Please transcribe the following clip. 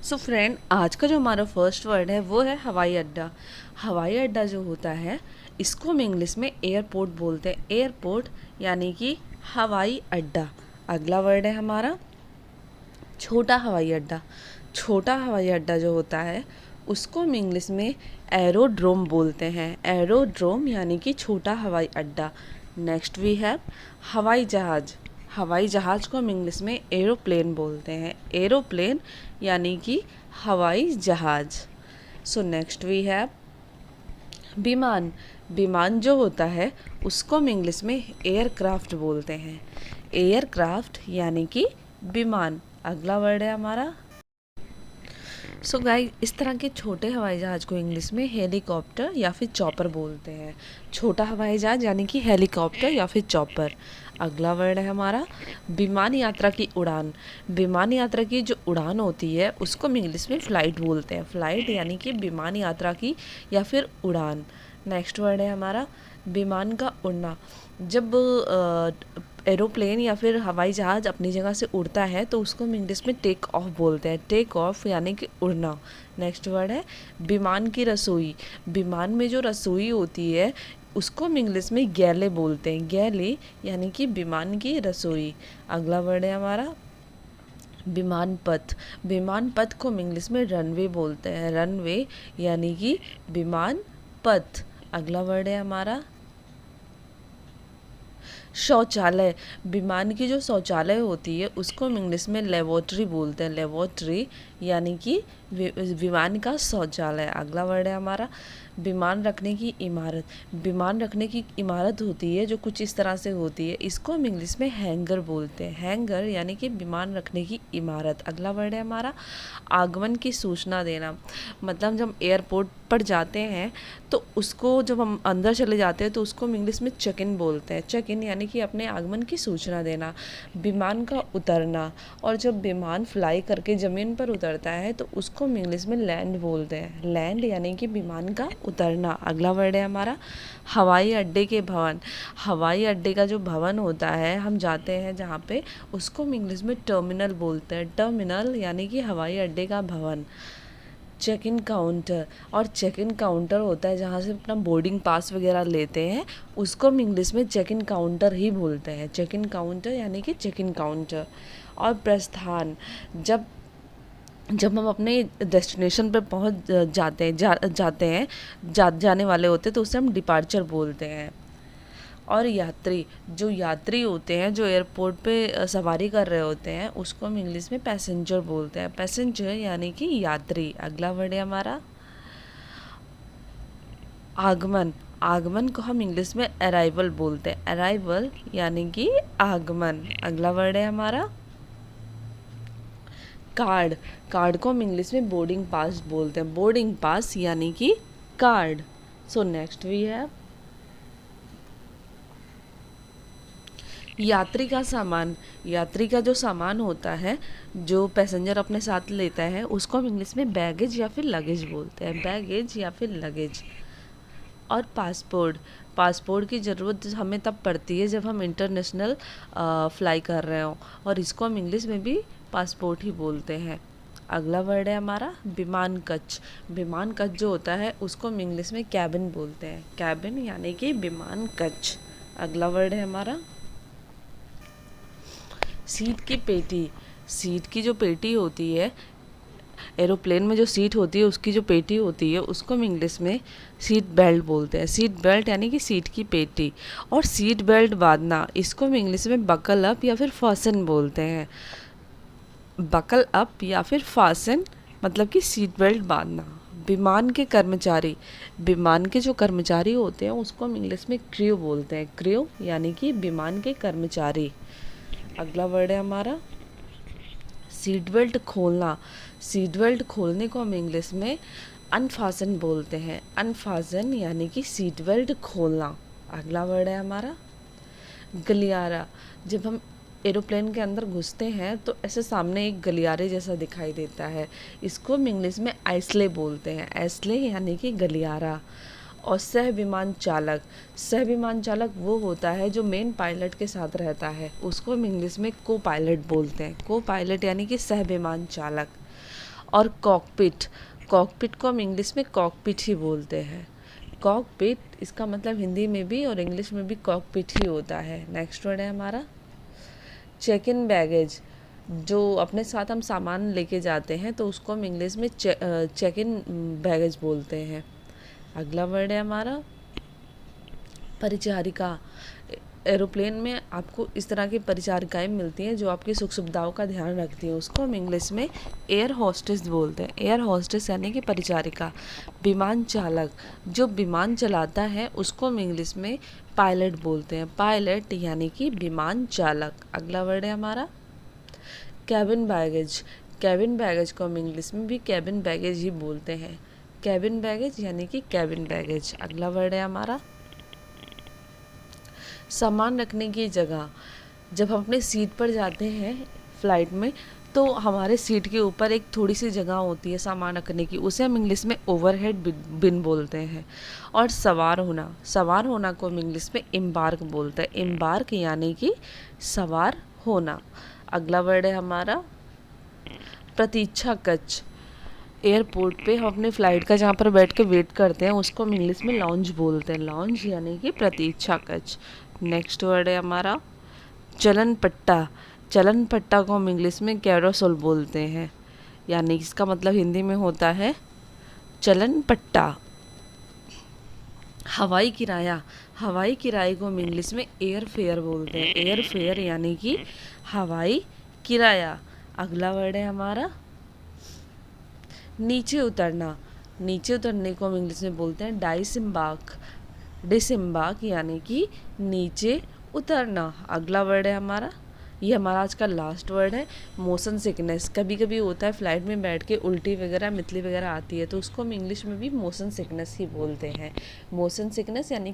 So friend, आज का जो हमारा फर्स्ट वर्ड है वो है हवाई अड्डा। हवाई अड्डा जो होता है इसको हम इंग्लिश में एयरपोर्ट बोलते हैं। एयरपोर्ट यानी कि हवाई अड्डा। अगला वर्ड है हमारा छोटा हवाई अड्डा। छोटा हवाई अड्डा जो होता है उसको हम इंग्लिश में एरोड्रोम बोलते हैं। एरोड्रोम यानी कि छोटा हवाई अड्डा। नेक्स्ट वी हैव हवाई जहाज़। हवाई जहाज़ को हम इंग्लिश में एरोप्लेन बोलते हैं। एरोप्लेन यानी कि हवाई जहाज़। सो नेक्स्ट वी हैव विमान। विमान जो होता है उसको हम इंग्लिश में एयरक्राफ्ट बोलते हैं। एयरक्राफ्ट यानी कि विमान। अगला वर्ड है हमारा सो गाइस, इस तरह के छोटे हवाई जहाज़ को इंग्लिश में हेलीकॉप्टर या फिर चॉपर बोलते हैं। छोटा हवाई जहाज़ यानी कि हेलीकॉप्टर या फिर चॉपर। अगला वर्ड है हमारा विमान यात्रा की उड़ान। विमान यात्रा की जो उड़ान होती है उसको हम इंग्लिश में फ़्लाइट बोलते हैं। फ़्लाइट यानी कि विमान यात्रा की या फिर उड़ान। नेक्स्ट वर्ड है हमारा विमान का उड़ना। जब एरोप्लेन या फिर हवाई जहाज़ अपनी जगह से उड़ता है तो उसको हम इंग्लिश में टेक ऑफ बोलते हैं। टेक ऑफ यानी कि उड़ना। नेक्स्ट वर्ड है विमान की रसोई। विमान में जो रसोई होती है उसको हम इंग्लिश में गैले बोलते हैं। गैले यानी कि विमान की रसोई। अगला वर्ड है हमारा विमान पथ। विमान पथ को हम इंग्लिश में रनवे बोलते हैं। रनवे यानी कि विमान पथ। अगला वर्ड है हमारा शौचालय। विमान की जो शौचालय होती है उसको हम इंग्लिश में लेबोरेटरी बोलते हैं। लेबोरेटरी यानी कि विमान का शौचालय। अगला वर्ड है हमारा विमान रखने की इमारत। विमान रखने की इमारत होती है जो कुछ इस तरह से होती है, इसको हम इंग्लिश में हैंगर बोलते हैं। हैंगर यानी कि विमान रखने की इमारत। अगला वर्ड है हमारा आगमन की सूचना देना। मतलब जब एयरपोर्ट पर जाते हैं तो उसको जब हम अंदर चले जाते हैं तो उसको हम इंग्लिश में चेक इन बोलते हैं। चेक इन यानी कि अपने आगमन की सूचना देना। विमान का उतरना, और जब विमान फ्लाई करके ज़मीन पर उतरता है तो उसको हम इंग्लिश में लैंड बोलते हैं। लैंड यानी कि विमान का उतरना। अगला वर्ड है हमारा हवाई अड्डे के भवन। हवाई अड्डे का जो भवन होता है हम जाते हैं जहाँ पे, उसको हम इंग्लिश में टर्मिनल बोलते हैं। टर्मिनल यानी कि हवाई अड्डे का भवन। चेक इन काउंटर, और चेक इन काउंटर होता है जहाँ से अपना बोर्डिंग पास वगैरह लेते हैं, उसको हम इंग्लिश में चेक इन काउंटर ही बोलते हैं। चेक इन काउंटर यानी कि चेक इन काउंटर। और प्रस्थान, जब हम अपने डेस्टिनेशन पर पहुँच जाते हैं जाने वाले होते हैं तो उसे हम डिपार्चर बोलते हैं। और यात्री, जो यात्री होते हैं जो एयरपोर्ट पे सवारी कर रहे होते हैं उसको हम इंग्लिश में पैसेंजर बोलते हैं। पैसेंजर यानी कि यात्री। अगला वर्ड है हमारा आगमन। आगमन को हम इंग्लिश में अराइवल बोलते हैं। अराइवल यानी कि आगमन। अगला वर्ड है हमारा कार्ड। कार्ड को हम इंग्लिश में बोर्डिंग पास बोलते हैं। बोर्डिंग पास यानी कि card. So next we have यात्री का सामान। यात्री का जो सामान होता है जो पैसेंजर अपने साथ लेता है उसको हम इंग्लिश में बैगेज या फिर लगेज बोलते हैं। बैगेज या फिर लगेज। और पासपोर्ट। पासपोर्ट की ज़रूरत हमें तब पड़ती है जब हम इंटरनेशनल फ्लाई कर रहे हों, और इसको हम इंग्लिश में भी पासपोर्ट ही बोलते हैं। अगला वर्ड है हमारा विमान कक्ष। विमान कक्ष जो होता है उसको हम इंग्लिश में कैबिन बोलते हैं। कैबिन यानी कि विमान कक्ष। अगला वर्ड है हमारा सीट की पेटी। सीट की जो पेटी होती है, एरोप्लेन में जो सीट होती है उसकी जो पेटी होती है उसको हम इंग्लिश में सीट बेल्ट बोलते हैं। सीट बेल्ट यानी कि सीट की पेटी। और सीट बेल्ट बांधना, इसको हम इंग्लिश में बकल अप या फिर फासन बोलते हैं। बकल अप या फिर फासन मतलब कि सीट बेल्ट बांधना। विमान के कर्मचारी। विमान के जो कर्मचारी होते हैं उसको हम इंग्लिश में क्रू बोलते हैं। क्रू यानी कि विमान के कर्मचारी। अगला वर्ड है हमारा सीट बेल्ट खोलना। सीट बेल्ट खोलने को हम इंग्लिश में अनफासन बोलते हैं। अनफासन यानी कि सीट बेल्ट खोलना। अगला वर्ड है हमारा गलियारा। जब हम एरोप्लेन के अंदर घुसते हैं तो ऐसे सामने एक गलियारे जैसा दिखाई देता है, इसको हम इंग्लिश में आइसले बोलते हैं। आइसले यानी कि गलियारा। और सह विमान चालक। सह विमान चालक वो होता है जो मेन पायलट के साथ रहता है, उसको हम इंग्लिश में को पायलट बोलते हैं। को पायलट यानी कि सह विमान चालक। और कॉकपिट, कॉकपिट को हम इंग्लिश में कॉकपिट ही बोलते हैं। कॉकपिट, इसका मतलब हिंदी में भी और इंग्लिश में भी कॉकपिट ही होता है। नेक्स्ट वर्ड है हमारा चेक इन बैगेज, जो अपने साथ हम सामान लेके जाते हैं तो उसको हम इंग्लिश में चेक इन बैगेज बोलते हैं। अगला वर्ड है हमारा परिचारिका। एरोप्लेन में आपको इस तरह की परिचारिकाएं मिलती हैं जो आपकी सुख सुविधाओं का ध्यान रखती हैं, उसको हम इंग्लिश में एयर होस्टेस बोलते हैं। एयर होस्टेस यानी कि परिचारिका। विमान चालक, जो विमान चलाता है उसको हम इंग्लिश में पायलट बोलते हैं। पायलट यानी कि विमान चालक। अगला वर्ड है हमारा कैबिन बैगेज। कैबिन बैगेज को हम इंग्लिश में भी कैबिन बैगेज ही बोलते हैं। कैबिन बैगेज यानी कि कैबिन बैगेज। अगला वर्ड है हमारा सामान रखने की जगह। जब हम अपने सीट पर जाते हैं फ़्लाइट में तो हमारे सीट के ऊपर एक थोड़ी सी जगह होती है सामान रखने की, उसे हम इंग्लिश में ओवरहेड बिन बोलते हैं। और सवार होना, सवार होना को हम इंग्लिश में एम्बार्क बोलते हैं। एम्बार्क यानी कि सवार होना। अगला वर्ड है हमारा प्रतीक्षा कक्ष। एयरपोर्ट पे हम अपने फ़्लाइट का जहाँ पर बैठ के वेट करते हैं उसको हम इंग्लिश में लॉन्ज बोलते हैं। लॉन्ज यानी कि प्रतीक्षा कक्ष। नेक्स्ट वर्ड है हमारा चलन पट्टा। चलन पट्टा को हम इंग्लिश में कैरोसल बोलते हैं, यानी इसका मतलब हिंदी में होता है चलन पट्टा। हवाई किराया, हवाई किराए को हम इंग्लिश में एयर फेयर बोलते हैं। एयर फेयर यानी कि हवाई किराया। अगला वर्ड है हमारा नीचे उतरना। नीचे उतरने को हम इंग्लिश में बोलते हैं डाइसएम्बार्क। डिसएम्बार्क यानी कि नीचे उतरना। अगला वर्ड है हमारा, ये हमारा आज का लास्ट वर्ड है मोशन सिकनेस। कभी कभी होता है फ़्लाइट में बैठ के उल्टी वगैरह मितली वगैरह आती है तो उसको हम इंग्लिश में भी मोशन सिकनेस ही बोलते हैं। मोशन सिकनेस यानी